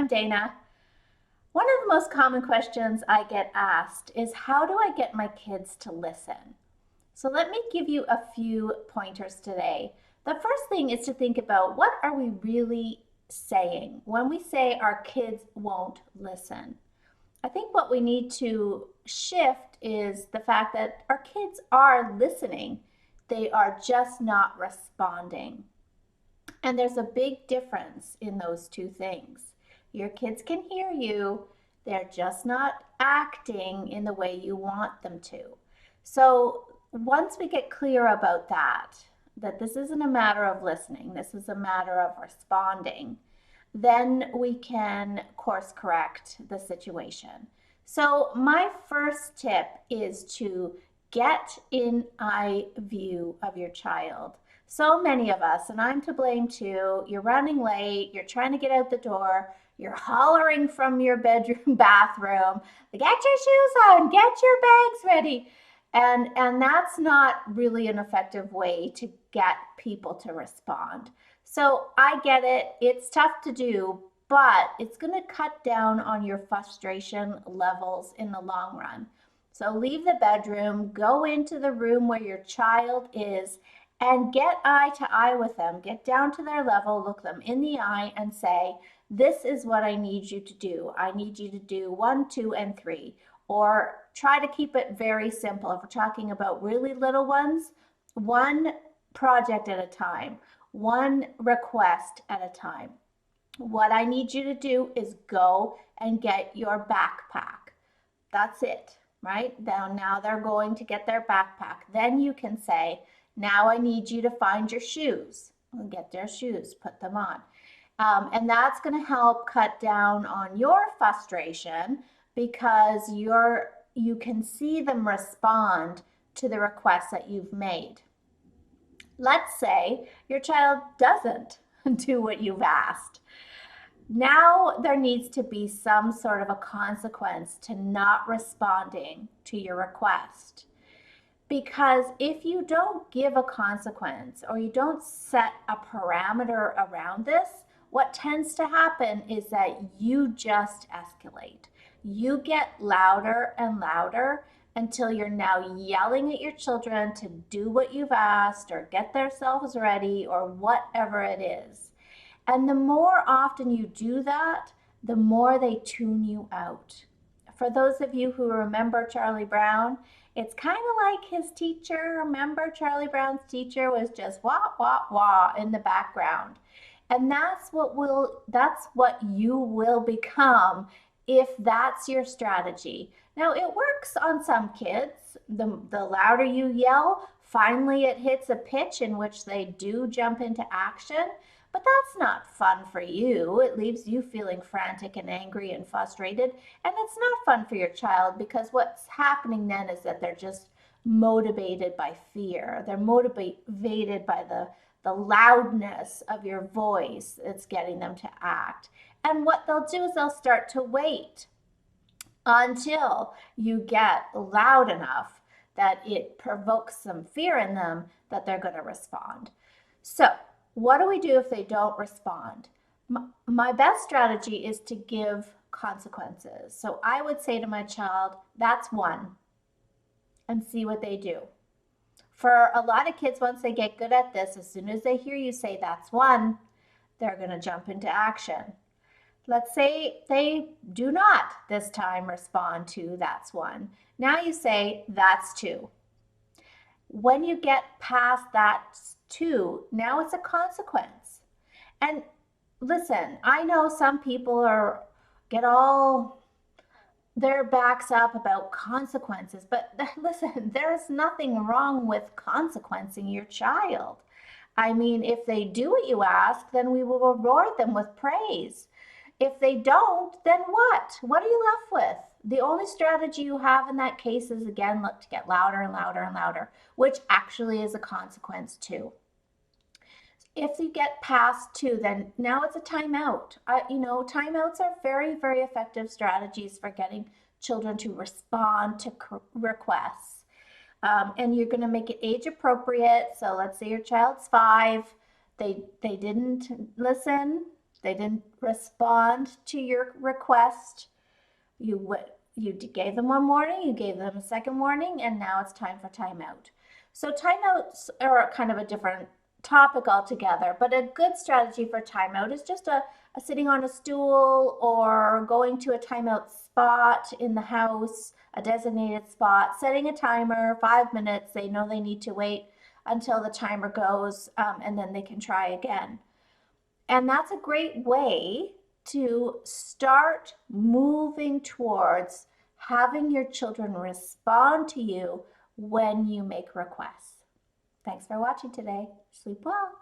I'm Dana. One of the most common questions I get asked is how do I get my kids to listen? So let me give you a few pointers today. The first thing is to think about what are we really saying when we say our kids won't listen. I think what we need to shift is the fact that our kids are listening. They are just not responding. And there's a big difference in those two things. Your kids can hear you, they're just not acting in the way you want them to. So, once we get clear about that this isn't a matter of listening, this is a matter of responding, then we can course correct the situation. So, my first tip is to get in eye view of your child. So many of us, and I'm to blame too, you're running late, you're trying to get out the door, you're hollering from your bedroom bathroom, get your shoes on, get your bags ready. And that's not really an effective way to get people to respond. So I get it, it's tough to do, but it's going to cut down on your frustration levels in the long run. So leave the bedroom, go into the room where your child is, and get eye to eye with them. Get down to their level, look them in the eye, and say, this is what I need you to do. I need you to do 1, 2, and 3. Or try to keep it very simple. If we're talking about really little ones, one project at a time, one request at a time. What I need you to do is go and get your backpack. That's it, right? Now they're going to get their backpack. Then you can say, now I need you to find your shoes and get their shoes, put them on. And that's going to help cut down on your frustration because you can see them respond to the requests that you've made. Let's say your child doesn't do what you've asked. Now there needs to be some sort of a consequence to not responding to your request. Because if you don't give a consequence or you don't set a parameter around this, what tends to happen is that you just escalate. You get louder and louder until you're now yelling at your children to do what you've asked or get themselves ready or whatever it is. And the more often you do that, the more they tune you out. For those of you who remember Charlie Brown, it's kind of like his teacher. Remember, Charlie Brown's teacher was just wah, wah, wah in the background. And that's what you will become if that's your strategy. Now, it works on some kids. The louder you yell, finally it hits a pitch in which they do jump into action. But that's not fun for you. It leaves you feeling frantic and angry and frustrated. And it's not fun for your child because what's happening then is that they're just motivated by fear. They're motivated by the loudness of your voice that's getting them to act. And what they'll do is they'll start to wait until you get loud enough that it provokes some fear in them that they're going to respond. So, what do we do if they don't respond? My best strategy is to give consequences. So I would say to my child, that's 1, and see what they do. For a lot of kids, once they get good at this, as soon as they hear you say that's 1, they're going to jump into action. Let's say they do not this time respond to that's 1. Now you say that's 2. When you get past that 2, now it's a consequence. And listen, I know some people get all their backs up about consequences, but listen, there's nothing wrong with consequencing your child. I mean, if they do what you ask, then we will reward them with praise. If they don't, then what? What are you left with? The only strategy you have in that case is, again, look to get louder and louder and louder, which actually is a consequence too. If you get past 2, then now it's a timeout. Timeouts are very, very effective strategies for getting children to respond to requests. And you're going to make it age appropriate. So let's say your child's 5, they didn't listen. they didn't respond to your request. You gave them one warning, you gave them a second warning, and now it's time for timeout. So timeouts are kind of a different topic altogether, but a good strategy for timeout is just a sitting on a stool or going to a timeout spot in the house, a designated spot, setting a timer, 5 minutes. They know they need to wait until the timer goes, and then they can try again. And that's a great way to start moving towards having your children respond to you when you make requests. Thanks for watching today. Sleep well.